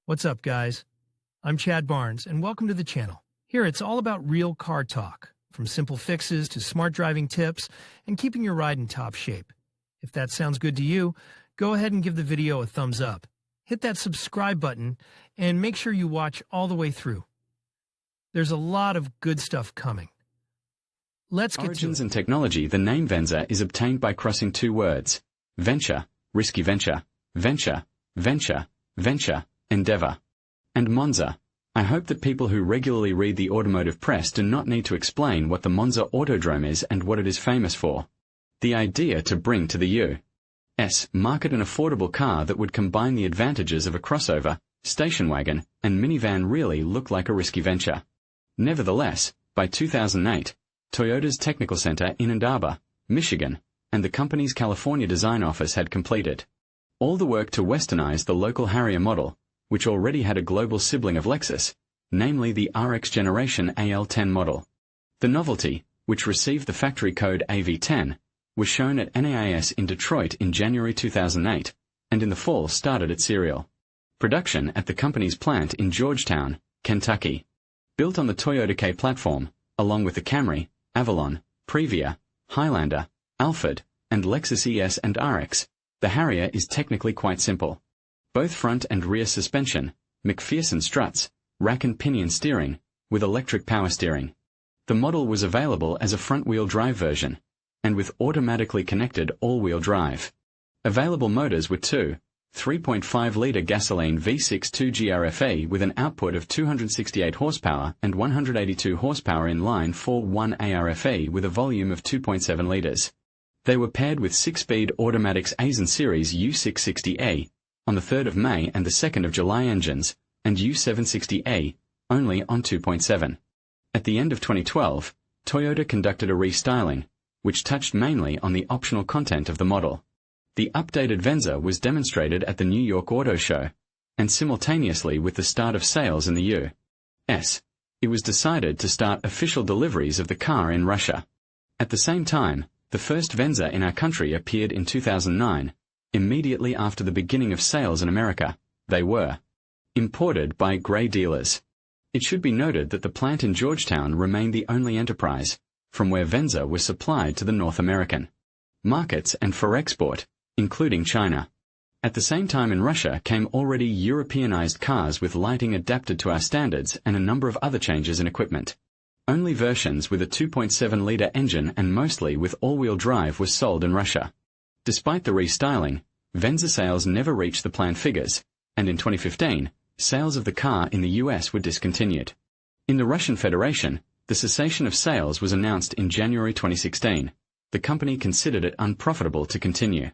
What's up, guys? I'm Chad Barnes, and welcome to the channel. Here, it's all about real car talk, from simple fixes to smart driving tips and keeping your ride in top shape. If that sounds good to you, go ahead and give the video a thumbs up. Hit that subscribe button, and make sure you watch all the way through. There's a lot of good stuff coming. Let's get Origins to it. and technology. The name Venza is obtained by crossing two words: venture, risky venture, venture, venture, venture, endeavor, and Monza. I hope that people who regularly read the automotive press do not need to explain what the Monza Autodrome is and what it is famous for. The idea to bring to the U.S. market an affordable car that would combine the advantages of a crossover, station wagon, and minivan really looked like a risky venture. Nevertheless, by 2008, Toyota's technical center in Ann Arbor, Michigan, and the company's California design office had completed all the work to westernize the local Harrier model, which already had a global sibling of Lexus, namely the RX generation AL10 model. The novelty, which received the factory code AV10, was shown at NAIS in Detroit in January 2008, and in the fall started its serial production at the company's plant in Georgetown, Kentucky. Built on the Toyota K platform, along with the Camry, Avalon, Previa, Highlander, Alphard, and Lexus ES and RX, the Harrier is technically quite simple. Both front and rear suspension, McPherson struts, rack and pinion steering, with electric power steering. The model was available as a front-wheel drive version, and with automatically connected all-wheel drive. Available motors were two 3.5-liter gasoline V6 2GRFA with an output of 268 horsepower and 182 horsepower inline 4.1 ARFA with a volume of 2.7 liters. They were paired with 6-speed automatics Aisin Series U660A on the 3rd of May and the 2nd of July engines, and U760A only on 2.7. At the end of 2012, Toyota conducted a restyling, which touched mainly on the optional content of the model. The updated Venza was demonstrated at the New York Auto Show, and simultaneously with the start of sales in the U.S., it was decided to start official deliveries of the car in Russia. At the same time, the first Venza in our country appeared in 2009, immediately after the beginning of sales in America. They were imported by gray dealers. It should be noted that the plant in Georgetown remained the only enterprise from where Venza was supplied to the North American markets and for export, including China. At the same time in Russia came already Europeanized cars with lighting adapted to our standards and a number of other changes in equipment. Only versions with a 2.7-liter engine and mostly with all-wheel drive was sold in Russia. Despite the restyling, Venza sales never reached the planned figures, and in 2015, sales of the car in the US were discontinued. In the Russian Federation, the cessation of sales was announced in January 2016. The company considered it unprofitable to continue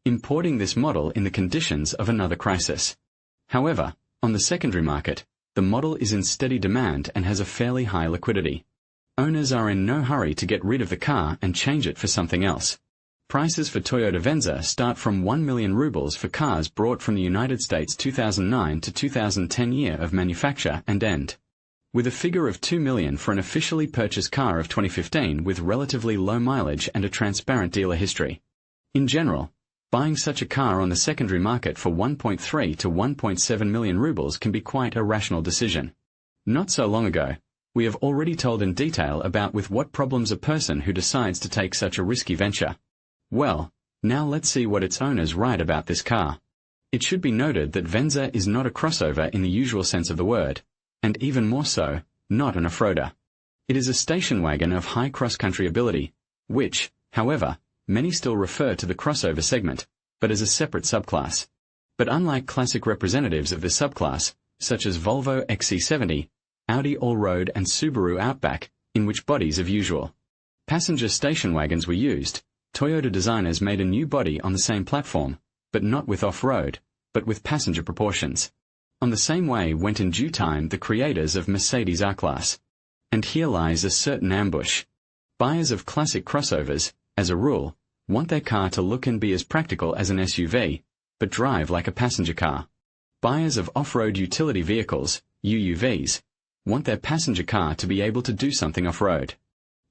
importing this model in the conditions of another crisis. However, on the secondary market, the model is in steady demand and has a fairly high liquidity. Owners are in no hurry to get rid of the car and change it for something else. Prices for Toyota Venza start from 1 million rubles for cars brought from the United States 2009 to 2010 year of manufacture and end, with a figure of 2 million for an officially purchased car of 2015 with relatively low mileage and a transparent dealer history. In general, buying such a car on the secondary market for 1.3 to 1.7 million rubles can be quite a rational decision. Not so long ago, we have already told in detail about with what problems a person who decides to take such a risky venture. Well, now let's see what its owners write about this car. It should be noted that Venza is not a crossover in the usual sense of the word, and even more so, not an off-roader. It is a station wagon of high cross-country ability, which, however, many still refer to the crossover segment, but as a separate subclass. But unlike classic representatives of this subclass, such as Volvo XC70, Audi Allroad and Subaru Outback, in which bodies of usual passenger station wagons were used, Toyota designers made a new body on the same platform, but not with off-road, but with passenger proportions. On the same way went in due time the creators of Mercedes R-Class. And here lies a certain ambush. Buyers of classic crossovers, as a rule, want their car to look and be as practical as an SUV, but drive like a passenger car. Buyers of off-road utility vehicles, UUVs, want their passenger car to be able to do something off-road.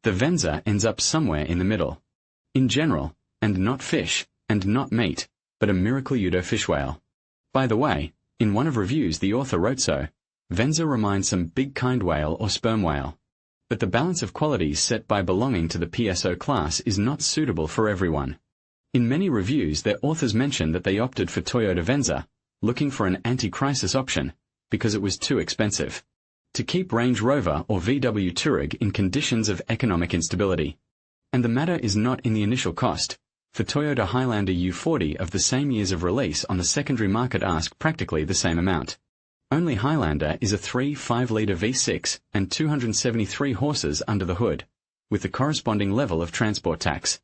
The Venza ends up somewhere in the middle. In general, and not fish, and not meat, but a miracle fish whale. By the way, In one of reviews the author wrote so, Venza reminds some big kind whale or sperm whale. But the balance of qualities set by belonging to the PSO class is not suitable for everyone. In many reviews their authors mention that they opted for Toyota Venza, looking for an anti-crisis option, because it was too expensive. To keep Range Rover or VW Touareg in conditions of economic instability. And the matter is not in the initial cost, for Toyota Highlander U40 of the same years of release on the secondary market ask practically the same amount. Only Highlander is a 3.5-litre V6 and 273 horses under the hood, with the corresponding level of transport tax.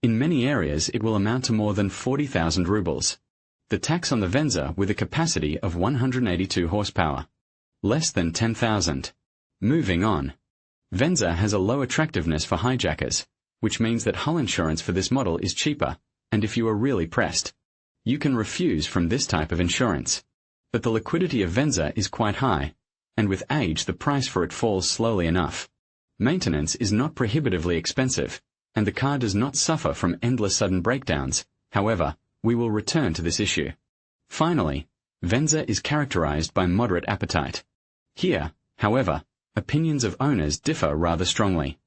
In many areas it will amount to more than 40,000 rubles. The tax on the Venza with a capacity of 182 horsepower. Less than 10,000. Moving on. Venza has a low attractiveness for hijackers, which means that hull insurance for this model is cheaper, and if you are really pressed, you can refuse from this type of insurance. But the liquidity of Venza is quite high, and with age the price for it falls slowly enough. Maintenance is not prohibitively expensive, and the car does not suffer from endless sudden breakdowns. However, we will return to this issue. Finally, Venza is characterized by moderate appetite. Here, however, opinions of owners differ rather strongly.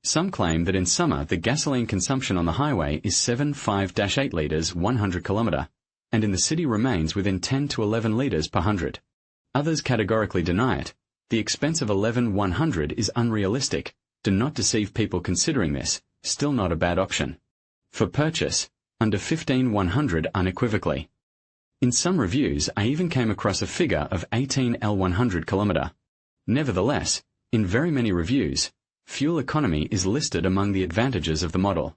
Some claim that in summer the gasoline consumption on the highway is 7.5-8 litres 100 km, and in the city remains within 10 to 11 litres per 100. Others categorically deny it. The expense of 11/100 is unrealistic. Do not deceive people considering this, still not a bad option. For purchase, under 15/100 unequivocally. In some reviews I even came across a figure of 18L 100 km. Nevertheless, in very many reviews, fuel economy is listed among the advantages of the model.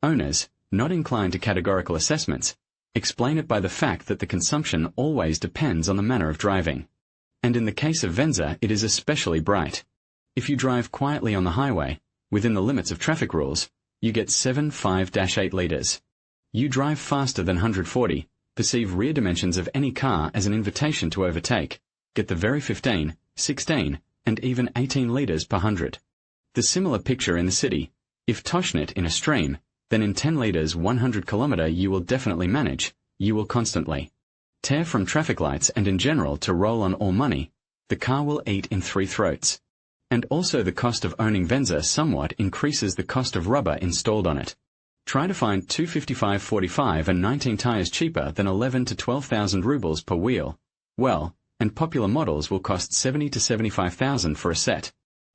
Owners, not inclined to categorical assessments, explain it by the fact that the consumption always depends on the manner of driving. And in the case of Venza it is especially bright. If you drive quietly on the highway, within the limits of traffic rules, you get 7.5-8 litres. You drive faster than 140, perceive rear dimensions of any car as an invitation to overtake, get the very 15, 16, and even 18 litres per 100. The similar picture in the city. If Toshnet in a stream, then in 10 litres 100 km you will definitely manage, you will constantly tear from traffic lights and in general to roll on all money, the car will eat in 3 throats. And also the cost of owning Venza somewhat increases the cost of rubber installed on it. Try to find 255/45 and 19 tyres cheaper than 11 to 12,000 rubles per wheel. Well, and popular models will cost 70 to 75,000 for a set.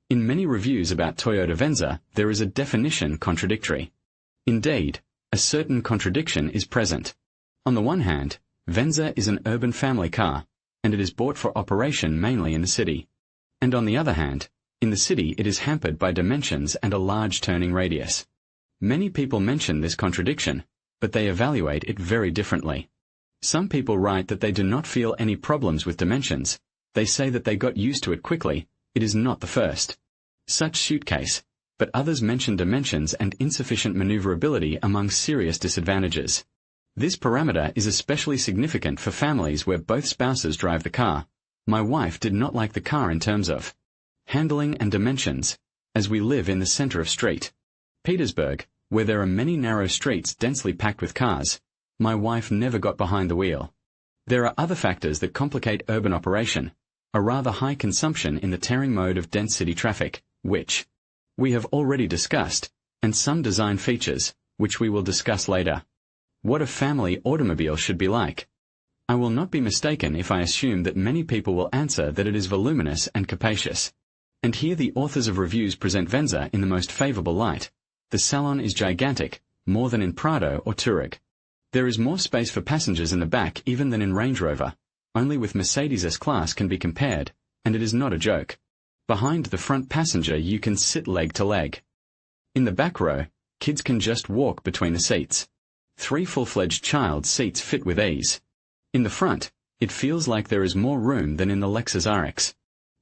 In many reviews about Toyota Venza, there is a definition contradictory. Indeed, a certain contradiction is present. On the one hand, Venza is an urban family car, and it is bought for operation mainly in the city. And on the other hand, in the city it is hampered by dimensions and a large turning radius. Many people mention this contradiction, but they evaluate it very differently. Some people write that they do not feel any problems with dimensions. They say that they got used to it quickly. It is not the first such suitcase, but others mention dimensions and insufficient maneuverability among serious disadvantages. This parameter is especially significant for families where both spouses drive the car. My wife did not like the car in terms of handling and dimensions, as we live in the center of St. Petersburg, where there are many narrow streets densely packed with cars. My wife never got behind the wheel. There are other factors that complicate urban operation, a rather high consumption in the tearing mode of dense city traffic, which we have already discussed, and some design features, which we will discuss later. What a family automobile should be like. I will not be mistaken if I assume that many people will answer that it is voluminous and capacious. And here the authors of reviews present Venza in the most favorable light. The salon is gigantic, more than in Prado or Touareg. There is more space for passengers in the back even than in Range Rover. Only with Mercedes S-Class can be compared, and it is not a joke. Behind the front passenger you can sit leg to leg. In the back row, kids can just walk between the seats. 3 full-fledged child seats fit with ease. In the front, it feels like there is more room than in the Lexus RX.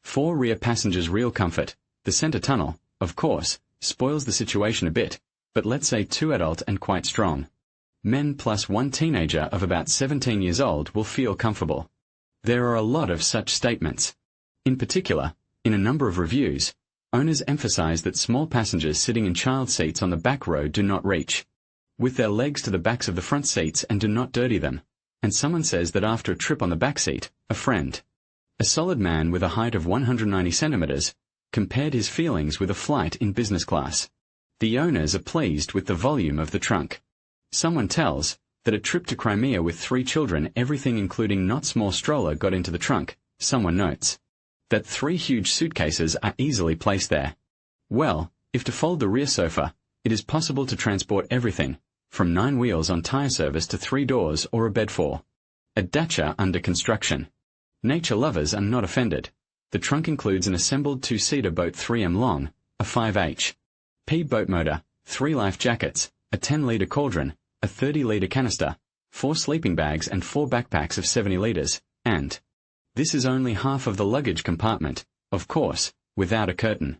4 rear passengers real comfort. The center tunnel, of course, spoils the situation a bit, but let's say 2 adult and quite strong men plus 1 teenager of about 17 years old will feel comfortable. There are a lot of such statements. In particular, in a number of reviews, owners emphasize that small passengers sitting in child seats on the back row do not reach with their legs to the backs of the front seats and do not dirty them. and someone says that after a trip on the backseat, a friend, a solid man with a height of 190 centimeters, compared his feelings with a flight in business class. The owners are pleased with the volume of the trunk. Someone tells that a trip to Crimea with 3 children, everything including not small stroller, got into the trunk. Someone notes that 3 huge suitcases are easily placed there. Well, if to fold the rear sofa, it is possible to transport everything, from 9 wheels on tire service to 3 doors or a bed for a dacha under construction. Nature lovers are not offended. The trunk includes an assembled 2-seater boat 3m long, a 5 HP boat motor, 3 life jackets, a 10-liter cauldron, a 30-liter canister, 4 sleeping bags and 4 backpacks of 70 liters, and this is only half of the luggage compartment, of course, without a curtain.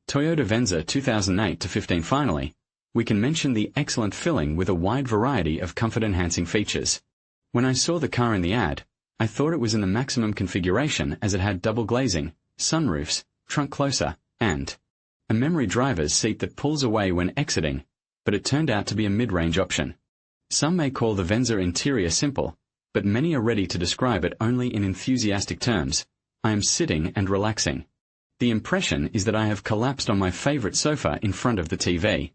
Toyota Venza 2008-15. Finally, we can mention the excellent filling with a wide variety of comfort-enhancing features. When I saw the car in the ad, I thought it was in the maximum configuration as it had double glazing, sunroofs, trunk closer, and a memory driver's seat that pulls away when exiting, but it turned out to be a mid-range option. Some may call the Venza interior simple, but many are ready to describe it only in enthusiastic terms. I am sitting and relaxing. The impression is that I have collapsed on my favorite sofa in front of the TV.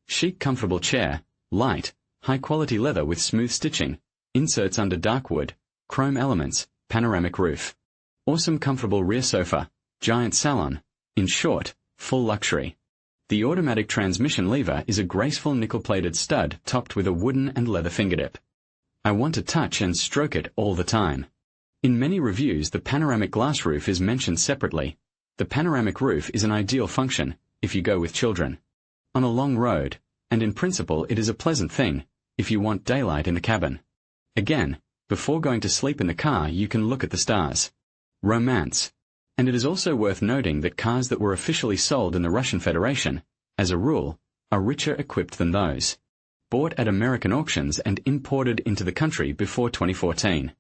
Chic comfortable chair, light, high-quality leather with smooth stitching, inserts under dark wood, chrome elements, panoramic roof. Awesome comfortable rear sofa, giant salon, in short, full luxury. The automatic transmission lever is a graceful nickel-plated stud topped with a wooden and leather fingertip. I want to touch and stroke it all the time. In many reviews, the panoramic glass roof is mentioned separately. The panoramic roof is an ideal function if you go with children on a long road, and in principle it is a pleasant thing if you want daylight in the cabin. Again, before going to sleep in the car, you can look at the stars. Romance. And it is also worth noting that cars that were officially sold in the Russian Federation, as a rule, are richer equipped than those bought at American auctions and imported into the country before 2014.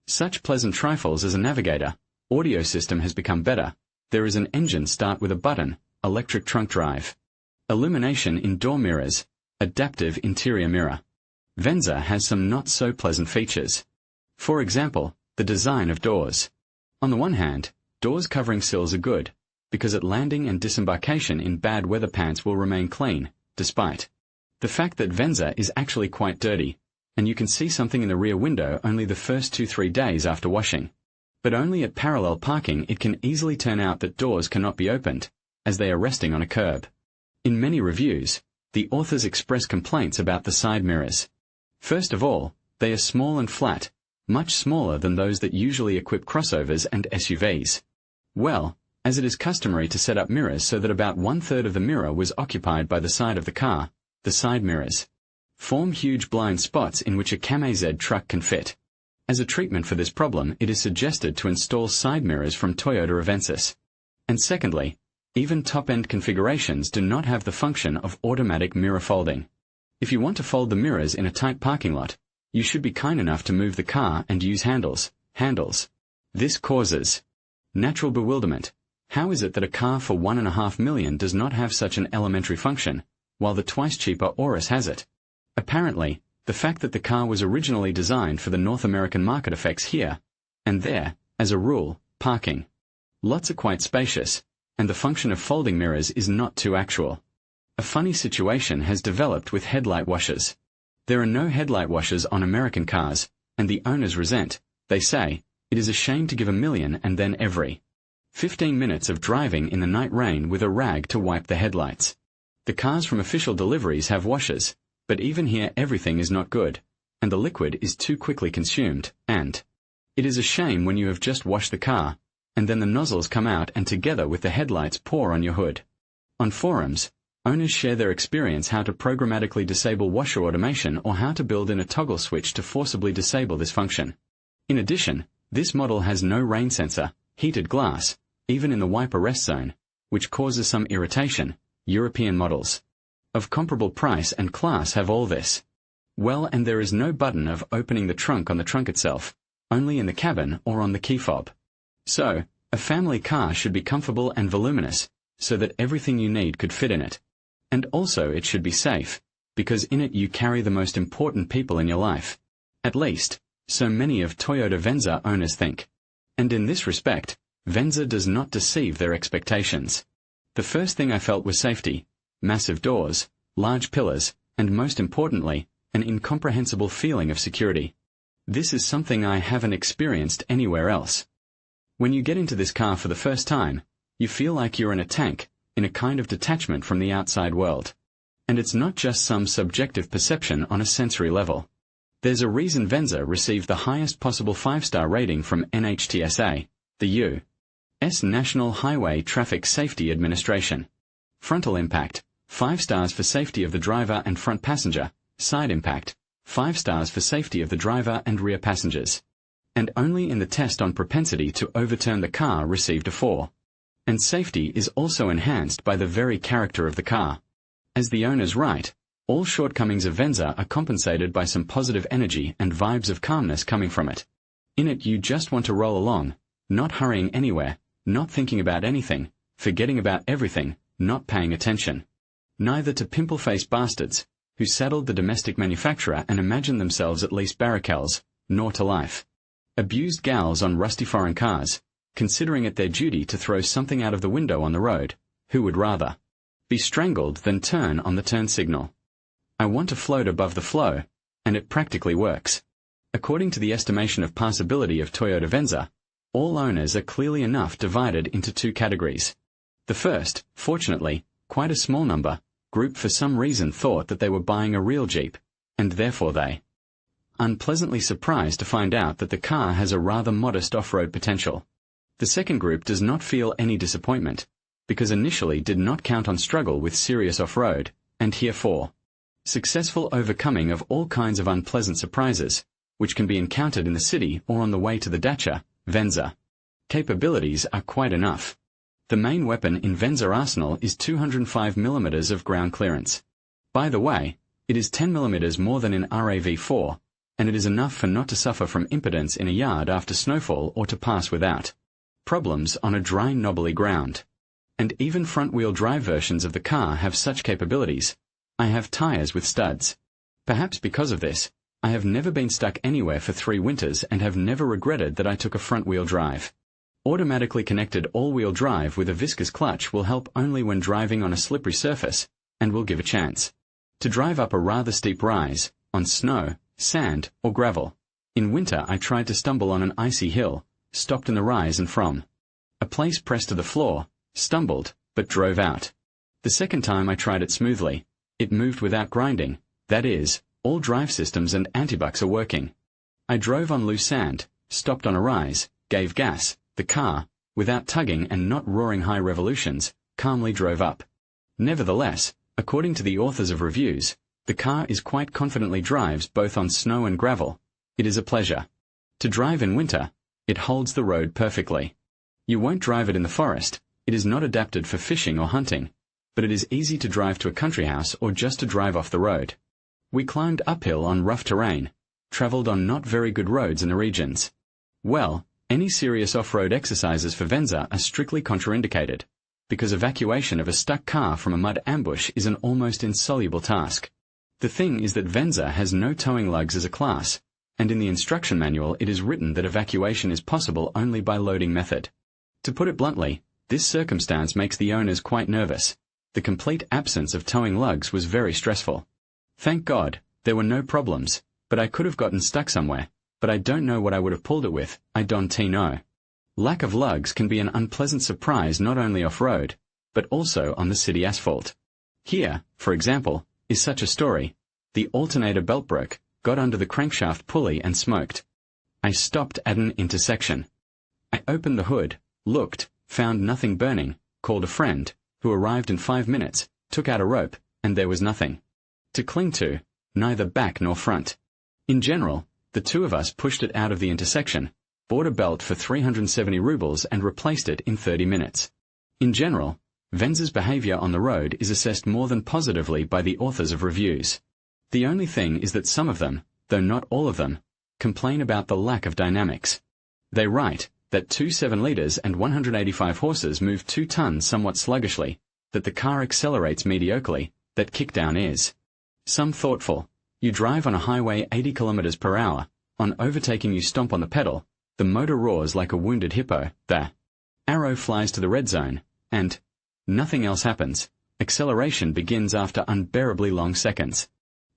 Such pleasant trifles as a navigator, audio system has become better. There is an engine start with a button, electric trunk drive, illumination in door mirrors, adaptive interior mirror. Venza has some not-so-pleasant features. For example, the design of doors. On the one hand, doors covering sills are good, because at landing and disembarkation in bad weather pants will remain clean, despite the fact that Venza is actually quite dirty, and you can see something in the rear window only the first 2-3 days after washing. But only at parallel parking it can easily turn out that doors cannot be opened, as they are resting on a curb. In many reviews, the authors express complaints about the side mirrors. First of all, they are small and flat, much smaller than those that usually equip crossovers and SUVs. Well, as it is customary to set up mirrors so that about 1/3 of the mirror was occupied by the side of the car, the side mirrors form huge blind spots in which a Kamaz truck can fit. As a treatment for this problem, it is suggested to install side mirrors from Toyota Venza. And secondly, even top-end configurations do not have the function of automatic mirror folding. If you want to fold the mirrors in a tight parking lot, you should be kind enough to move the car and use handles. This causes natural bewilderment. How is it that a car for $1.5 million does not have such an elementary function, while the twice cheaper Urus has it? Apparently, the fact that the car was originally designed for the North American market affects here and there, as a rule, parking. Lots are quite spacious, and the function of folding mirrors is not too actual. A funny situation has developed with headlight washers. There are no headlight washers on American cars, and the owners resent. They say, it is a shame to give $1 million and then every 15 minutes of driving in the night rain with a rag to wipe the headlights. The cars from official deliveries have washers, but even here everything is not good, and the liquid is too quickly consumed, and it is a shame when you have just washed the car, and then the nozzles come out and together with the headlights pour on your hood. On forums, owners share their experience how to programmatically disable washer automation or how to build in a toggle switch to forcibly disable this function. In addition, this model has no rain sensor, heated glass, even in the wiper rest zone, which causes some irritation. European models of comparable price and class have all this. Well, and there is no button of opening the trunk on the trunk itself, only in the cabin or on the key fob. So, a family car should be comfortable and voluminous, so that everything you need could fit in it. And also it should be safe, because in it you carry the most important people in your life. At least, so many of Toyota Venza owners think. And in this respect, Venza does not deceive their expectations. The first thing I felt was safety, massive doors, large pillars, and most importantly, an incomprehensible feeling of security. This is something I haven't experienced anywhere else. When you get into this car for the first time, you feel like you're in a tank, in a kind of detachment from the outside world. And it's not just some subjective perception on a sensory level. There's a reason Venza received the highest possible 5-star rating from NHTSA, the U.S. National Highway Traffic Safety Administration. Frontal impact, 5 stars for safety of the driver and front passenger. Side impact, 5 stars for safety of the driver and rear passengers. And only in the test on propensity to overturn the car received a 4. And safety is also enhanced by the very character of the car. As the owners write, all shortcomings of Venza are compensated by some positive energy and vibes of calmness coming from it. In it you just want to roll along, not hurrying anywhere, not thinking about anything, forgetting about everything, not paying attention. Neither to pimple-faced bastards, who saddled the domestic manufacturer and imagined themselves at least barricades, nor to life. Abused gals on rusty foreign cars, considering it their duty to throw something out of the window on the road, who would rather be strangled than turn on the turn signal. I want to float above the flow, and it practically works. According to the estimation of passability of Toyota Venza, all owners are clearly enough divided into 2 categories. The first, fortunately, quite a small number, group for some reason thought that they were buying a real Jeep, and therefore they unpleasantly surprised to find out that the car has a rather modest off-road potential. The second group does not feel any disappointment, because initially did not count on struggle with serious off-road, and herefore successful overcoming of all kinds of unpleasant surprises, which can be encountered in the city or on the way to the Dacia, Venza. Capabilities are quite enough. The main weapon in Venza arsenal is 205 mm of ground clearance. By the way, it is 10 mm more than in RAV4, and it is enough for not to suffer from impedance in a yard after snowfall or to pass without problems on a dry knobbly ground. And even front-wheel drive versions of the car have such capabilities. I have tires with studs. Perhaps because of this, I have never been stuck anywhere for 3 winters and have never regretted that I took a front-wheel drive. Automatically connected all-wheel drive with a viscous clutch will help only when driving on a slippery surface, and will give a chance to drive up a rather steep rise, on snow, sand, or gravel. In winter I tried to stumble on an icy hill, stopped in the rise and from a place pressed to the floor, stumbled, but drove out. The second time I tried it smoothly. It moved without grinding, that is, all drive systems and anti-bucks are working. I drove on loose sand, stopped on a rise, gave gas, the car, without tugging and not roaring high revolutions, calmly drove up. Nevertheless, according to the authors of reviews, the car is quite confidently drives both on snow and gravel. It is a pleasure to drive in winter. It holds the road perfectly. You won't drive it in the forest. It is not adapted for fishing or hunting, but it is easy to drive to a country house or just to drive off the road. We climbed uphill on rough terrain, travelled on not very good roads in the regions. Well, any serious off-road exercises for Venza are strictly contraindicated, because evacuation of a stuck car from a mud ambush is an almost insoluble task. The thing is that Venza has no towing lugs as a class, and in the instruction manual it is written that evacuation is possible only by loading method. To put it bluntly, this circumstance makes the owners quite nervous. The complete absence of towing lugs was very stressful. Thank God, there were no problems, but I could have gotten stuck somewhere, but I don't know what I would have pulled it with, I don't know. Lack of lugs can be an unpleasant surprise not only off-road, but also on the city asphalt. Here, for example, is such a story. The alternator belt broke, got under the crankshaft pulley and smoked. I stopped at an intersection. I opened the hood, looked, found nothing burning, called a friend, who arrived in 5 minutes, took out a rope, and there was nothing to cling to, neither back nor front. In general, the 2 of us pushed it out of the intersection, bought a belt for 370 rubles and replaced it in 30 minutes. In general, Venza's behavior on the road is assessed more than positively by the authors of reviews. The only thing is that some of them, though not all of them, complain about the lack of dynamics. They write that 2 7-liters and 185 horses move 2 tons somewhat sluggishly, that the car accelerates mediocrely, that kickdown is some thoughtful. You drive on a highway 80 km per hour, On overtaking you stomp on the pedal, the motor roars like a wounded hippo, the arrow flies to the red zone, and nothing else happens. Acceleration begins after unbearably long seconds.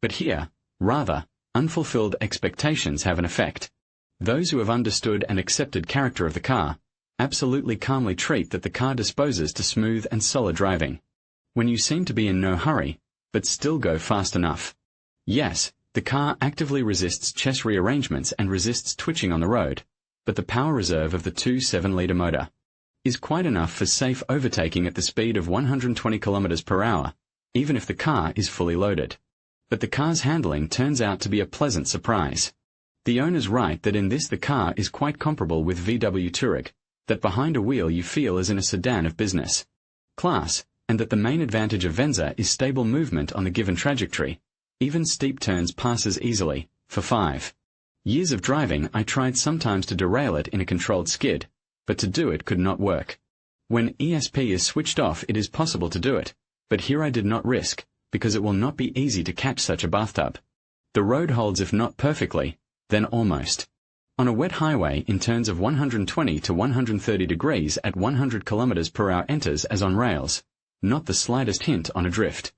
But here, rather, unfulfilled expectations have an effect. Those who have understood and accepted character of the car absolutely calmly treat that the car disposes to smooth and solid driving. When you seem to be in no hurry, but still go fast enough. Yes, the car actively resists chest rearrangements and resists twitching on the road, but the power reserve of the 2.7-litre motor is quite enough for safe overtaking at the speed of 120 km per hour, even if the car is fully loaded. But the car's handling turns out to be a pleasant surprise. The owners write that in this the car is quite comparable with VW Touareg, that behind a wheel you feel as in a sedan of business class, and that the main advantage of Venza is stable movement on the given trajectory. Even steep turns passes easily. For 5 years of driving I tried sometimes to derail it in a controlled skid, but to do it could not work. When ESP is switched off it is possible to do it, but here I did not risk, because it will not be easy to catch such a bathtub. The road holds if not perfectly, then almost. On a wet highway in turns of 120 to 130 degrees at 100 km per hour enters as on rails, not the slightest hint on a drift.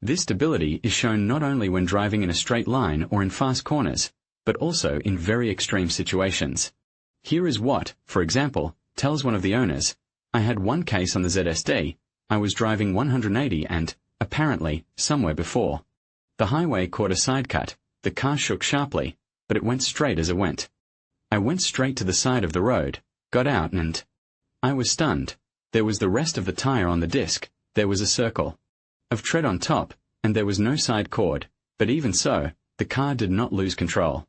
This stability is shown not only when driving in a straight line or in fast corners, but also in very extreme situations. Here is what, for example, tells one of the owners, I had one case on the ZSD, I was driving 180 and, apparently, somewhere before the highway caught a side cut, the car shook sharply, but it went straight as it went. I went straight to the side of the road, got out and I was stunned. There was the rest of the tire on the disc, there was a circle of tread on top, and there was no side cord, but even so, the car did not lose control.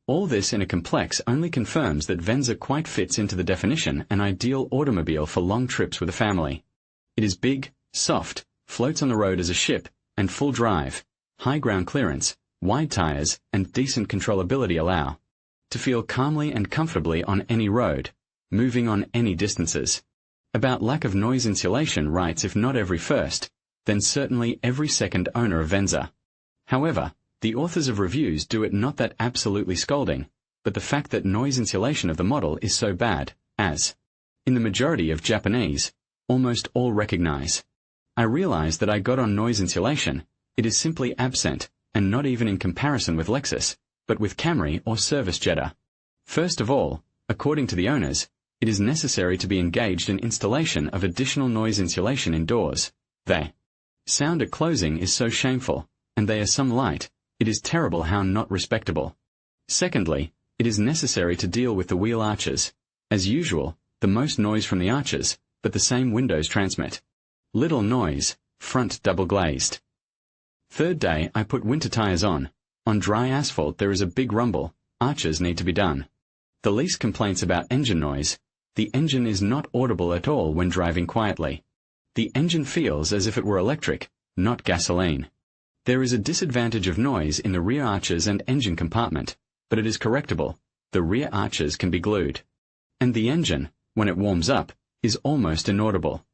All this in a complex only confirms that Venza quite fits into the definition an ideal automobile for long trips with a family. It is big, soft, floats on the road as a ship, and full drive, high ground clearance, wide tires, and decent controllability allow to feel calmly and comfortably on any road, moving on any distances. About lack of noise insulation writes if not every first, then certainly every second owner of Venza. However, the authors of reviews do it not that absolutely scolding, but the fact that noise insulation of the model is so bad, as, in the majority of Japanese, almost all recognize. I realize that I got on noise insulation, it is simply absent, and not even in comparison with Lexus, but with Camry or Service Jetta. First of all, according to the owners, it is necessary to be engaged in installation of additional noise insulation indoors. They sound at closing is so shameful, and they are some light, it is terrible how not respectable. Secondly, it is necessary to deal with the wheel arches. As usual, the most noise from the arches, but the same windows transmit little noise, front double glazed. Third day I put winter tires on. On dry asphalt there is a big rumble, arches need to be done. The least complaints about engine noise. The engine is not audible at all when driving quietly. The engine feels as if it were electric, not gasoline. There is a disadvantage of noise in the rear arches and engine compartment, but it is correctable. The rear arches can be glued. And the engine, when it warms up, is almost inaudible.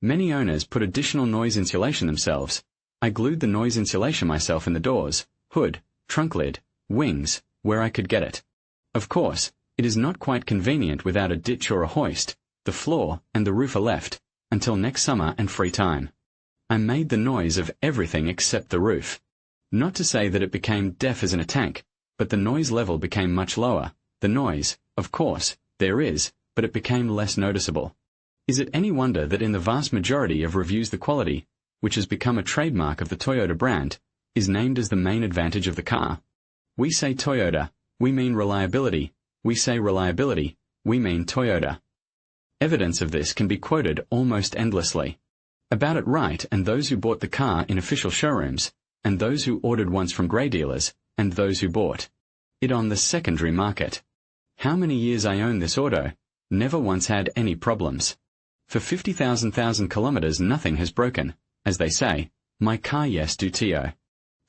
Many owners put additional noise insulation themselves. I glued the noise insulation myself in the doors, hood, trunk lid, wings, where I could get it. Of course, it is not quite convenient without a ditch or a hoist. The floor and the roof are left, until next summer and free time. I made the noise of everything except the roof. Not to say that it became deaf as in a tank, but the noise level became much lower. The noise, of course, there is, but it became less noticeable. Is it any wonder that in the vast majority of reviews the quality, which has become a trademark of the Toyota brand, is named as the main advantage of the car? We say Toyota, we mean reliability. We say reliability, we mean Toyota. Evidence of this can be quoted almost endlessly. About it right and those who bought the car in official showrooms, and those who ordered once from grey dealers, and those who bought it on the secondary market. How many years I own this auto, never once had any problems. For 50,000 kilometers nothing has broken, as they say, my car yes do tio.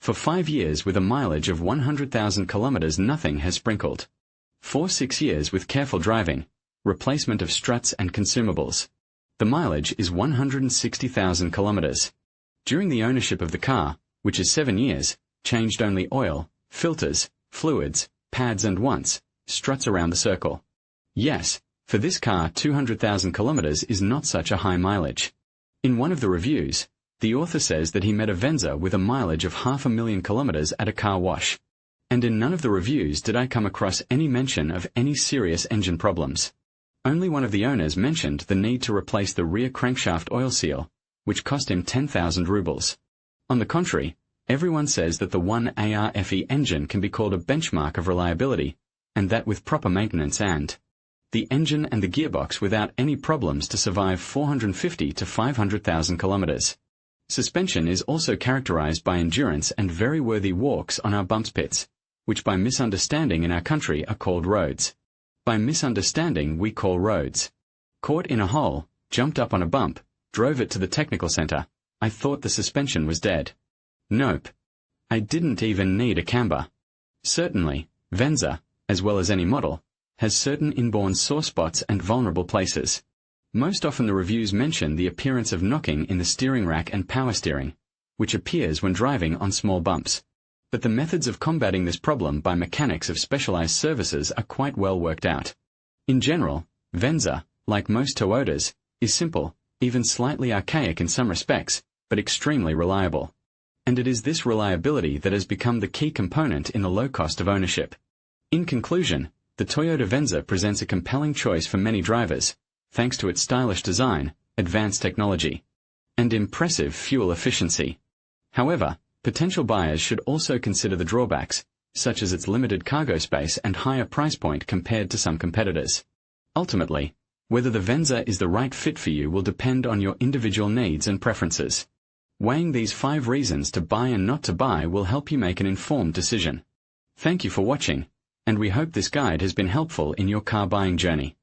For 5 years with a mileage of 100,000 kilometers nothing has sprinkled. For 6 years with careful driving, replacement of struts and consumables. The mileage is 160,000 kilometers. During the ownership of the car, which is 7 years, changed only oil, filters, fluids, pads and once, struts around the circle. Yes, for this car 200,000 kilometers is not such a high mileage. In one of the reviews, the author says that he met a Venza with a mileage of 500,000 kilometers at a car wash. And in none of the reviews did I come across any mention of any serious engine problems. Only one of the owners mentioned the need to replace the rear crankshaft oil seal, which cost him 10,000 rubles. On the contrary, everyone says that the 1ARFE engine can be called a benchmark of reliability, and that with proper maintenance and the engine and the gearbox without any problems to survive 450 to 500,000 kilometers. Suspension is also characterized by endurance and very worthy walks on our bumps pits, which by misunderstanding in our country are called roads. By misunderstanding we call roads. Caught in a hole, jumped up on a bump, drove it to the technical center. I thought the suspension was dead. Nope. I didn't even need a camber. Certainly, Venza, as well as any model, has certain inborn sore spots and vulnerable places. Most often the reviews mention the appearance of knocking in the steering rack and power steering, which appears when driving on small bumps. But the methods of combating this problem by mechanics of specialized services are quite well worked out. In general, Venza, like most Toyotas, is simple, even slightly archaic in some respects, but extremely reliable. And it is this reliability that has become the key component in the low cost of ownership. In conclusion, the Toyota Venza presents a compelling choice for many drivers, thanks to its stylish design, advanced technology, and impressive fuel efficiency. However, potential buyers should also consider the drawbacks, such as its limited cargo space and higher price point compared to some competitors. Ultimately, whether the Venza is the right fit for you will depend on your individual needs and preferences. Weighing these 5 reasons to buy and not to buy will help you make an informed decision. Thank you for watching, and we hope this guide has been helpful in your car buying journey.